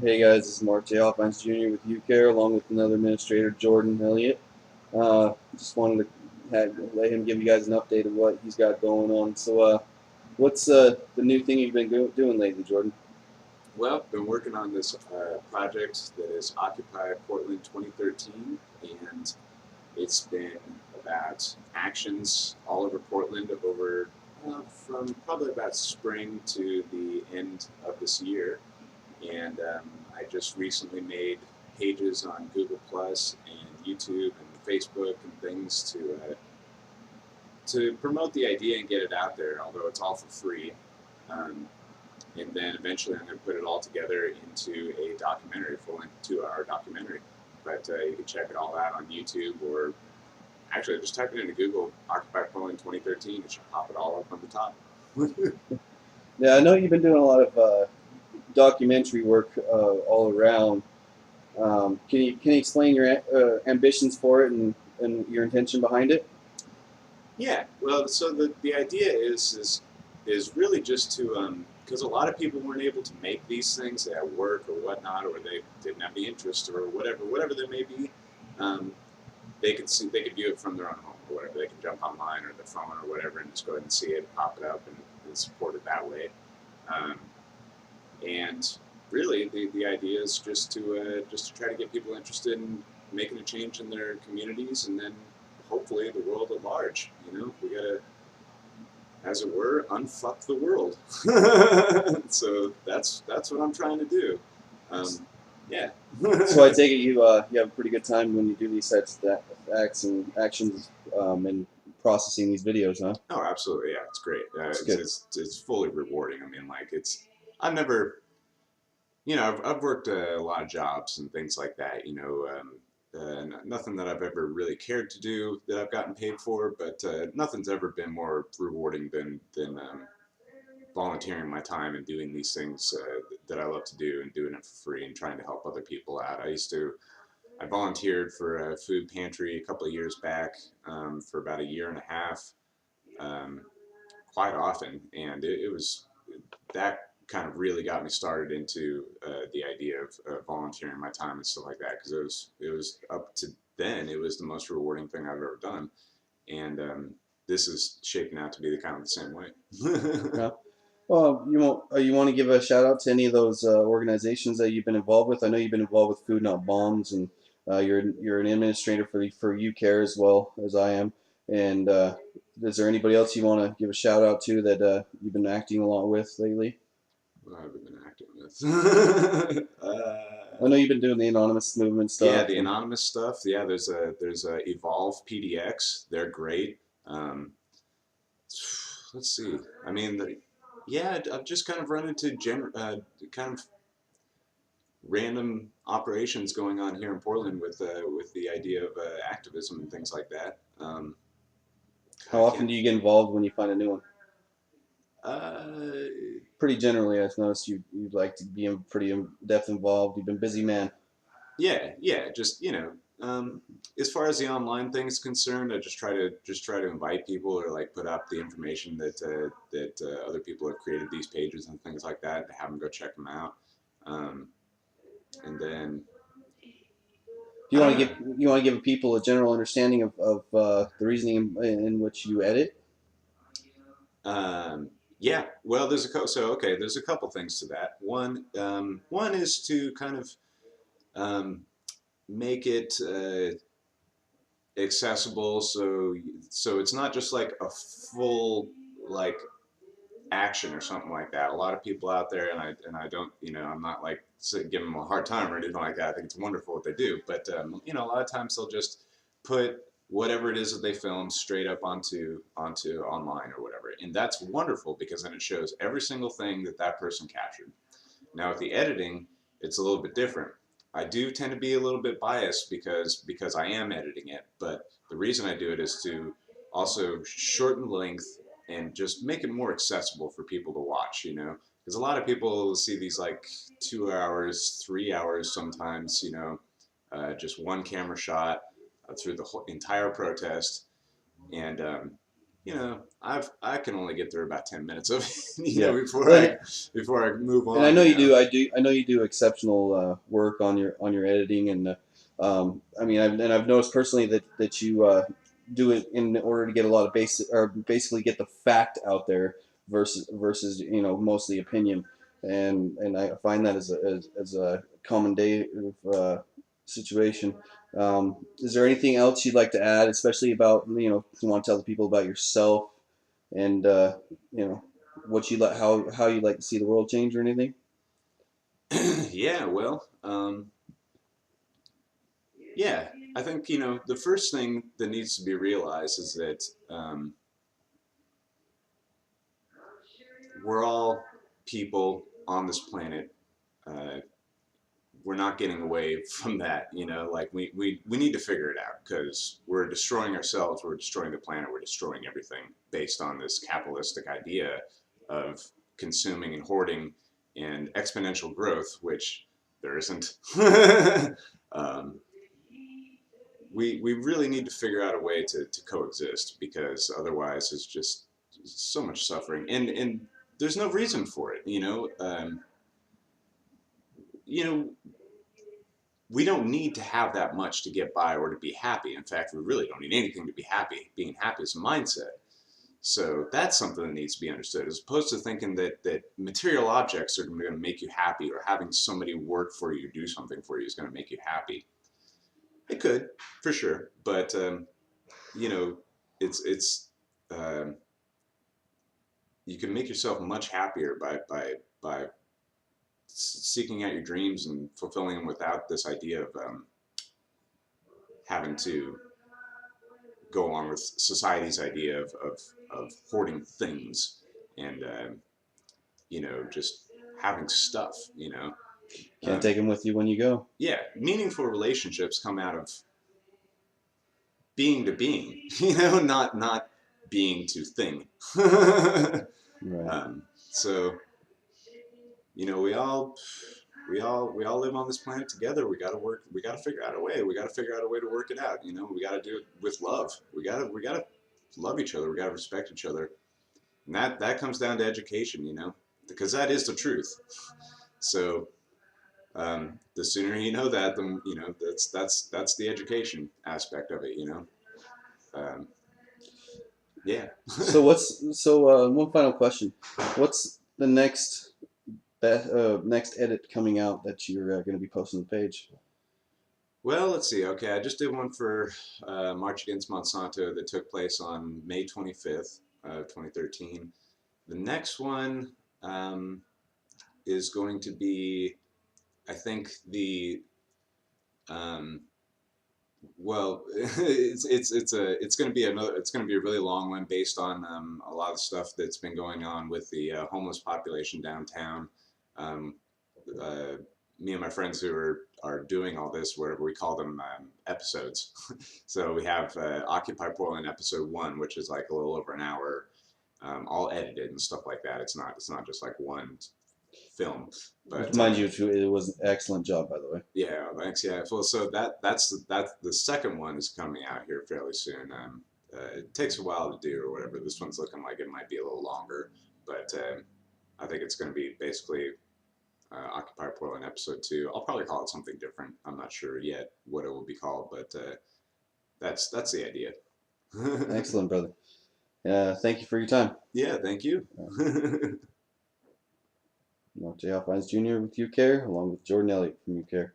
Hey guys, this is Mark J. Offense Jr. with UCARE, along with another administrator, Jordan Elliot. Just wanted to let him give you guys an update of what he's got going on. What's the new thing you've been doing lately, Jordan? Well, been working on this project that is Occupy Portland 2013, and it's been about actions all over Portland over from probably about spring to the end of this year. And I just recently made pages on Google Plus and YouTube and Facebook and things to promote the idea and get it out there. Although it's all for free. Um, and then eventually I'm going to put it all together into a documentary, full-length 2-hour documentary. But you can check it all out on YouTube, or actually just type it into Google, Occupy Portland 2013. It should pop it all up on the top. Yeah, I know you've been doing a lot of documentary work all around. Can you explain your ambitions for it and your intention behind it? Yeah, well, so the idea is really just to because a lot of people weren't able to make these things at work or whatnot, or they didn't have the interest or whatever there may be. Um, they could view it from their own home or whatever. They can jump online or their phone or whatever and just go ahead and see it, pop it up, and support it that way. Um, and really, the idea is just to try to get people interested in making a change in their communities, and then hopefully the world at large. We gotta, as it were, unfuck the world. So that's what I'm trying to do. Um, yeah. So I take it you have a pretty good time when you do these types of actions and processing these videos, huh? Oh, absolutely. Yeah, it's great. It's good. It's fully rewarding. I mean, like I've never, I've worked a lot of jobs and things like that. Nothing that I've ever really cared to do that I've gotten paid for, but nothing's ever been more rewarding than volunteering my time and doing these things that I love to do and doing it for free and trying to help other people out. I volunteered for a food pantry a couple of years back for about a year and a half, um, quite often, and it was that kind of really got me started into the idea of volunteering my time and stuff like that, because it was up to then it was the most rewarding thing I've ever done, and this is shaping out to be the kind of the same way. Yeah. Well, you want to give a shout out to any of those organizations that you've been involved with? I know you've been involved with Food Not Bombs, and you're an administrator for UCARE as well as I am. And is there anybody else you want to give a shout out to that you've been acting a lot with lately? What have I been acting with? I know you've been doing the anonymous movement Yeah, stuff, the and anonymous stuff. Yeah, there's a Evolve PDX. They're great. Um, let's see. I mean, yeah, I've just kind of run into kind of random operations going on here in Portland with the idea of activism and things like that. how I often can't. do you get involved when you find a new one? Uh, Pretty generally, I've noticed you like to be pretty in depth involved. You've been busy man. yeah. Just as far as the online thing is concerned, I just try to invite people or like put up the information that other people have created these pages and things like that to have them go check them out. Um, and then Do I don't know. you want to give people a general understanding of the reasoning in which you edit? Yeah, well, there's a couple things to that. One is to kind of um, make it accessible, so it's not just like a full like action or something like that. A lot of people out there, and I don't, I'm not like giving them a hard time or anything like that. I think it's wonderful what they do, but a lot of times they'll just put whatever it is that they film straight up onto online or whatever, and that's wonderful because then it shows every single thing that person captured. Now with the editing, it's a little bit different. I do tend to be a little bit biased because I am editing it, but the reason I do it is to also shorten length and just make it more accessible for people to watch, because a lot of people see these like 2 hours, 3 hours sometimes, just one camera shot through the whole entire protest, and I can only get through about 10 minutes of it, Yeah. before Well, I move and I on. know you do. I know you do exceptional work on your editing, and I mean, I've noticed personally that you do it in order to get a lot of basic or basically get the fact out there versus mostly opinion, and I find that as a common day situation. Is there anything else you'd like to add, especially about if you want to tell the people about yourself and you know what you like, how you like to see the world change or anything? Yeah, well, yeah, I think the first thing that needs to be realized is that we're all people on this planet. Uh, we're not getting away from that. Like we need to figure it out because we're destroying ourselves, we're destroying the planet, we're destroying everything based on this capitalistic idea of consuming and hoarding and exponential growth, which there isn't. um, we really need to figure out a way to coexist because otherwise it's just so much suffering and there's no reason for it. You know we don't need to have that much to get by or to be happy. In fact, we really don't need anything to be happy. Being happy is a mindset. So that's something that needs to be understood, as opposed to thinking that material objects are going to make you happy or having somebody work for you, do something for you is going to make you happy. It could, for sure, but you know, it's um, you can make yourself much happier by seeking out your dreams and fulfilling them without this idea of having to go along with society's idea of hoarding things and just having stuff. Can't Um, take them with you when you go. yeah, meaningful relationships come out of being to being, not being to thing. Right. So we all live on this planet together. We got to work. We got to figure out a way. We got to figure out a way to work it out. We got to do it with love. We got to love each other. We got to respect each other. And that comes down to education, because that is the truth. So the sooner you know that, the that's the education aspect of it. Um, yeah. One final question? What's the next edit coming out that you're going to be posting on the page? Well, let's see. Okay, I just did one for March Against Monsanto that took place on May 25th of 2013. The next one is going to be, I think um, well, it's going to be a really long one based on a lot of stuff that's been going on with the homeless population downtown. Um, uh, Me and my friends who are doing all this, whatever we call them, episodes. So we have Occupy Portland episode 1, which is like a little over an hour, all edited and stuff like that. It's not just like one film, but Mind you, it was an excellent job, by the way. yeah, thanks. Yeah, well, so that's the second one is coming out here fairly soon. It takes a while to do or whatever. This one's looking like it might be a little longer, but I think it's going to be basically Occupy Portland episode 2. I'll probably call it something different. I'm not sure yet what it will be called, but that's the idea. Excellent, brother. Thank you for your time. Yeah, thank you. J. Alphines Jr. with UCARE, along with Jordan Elliott from UCARE.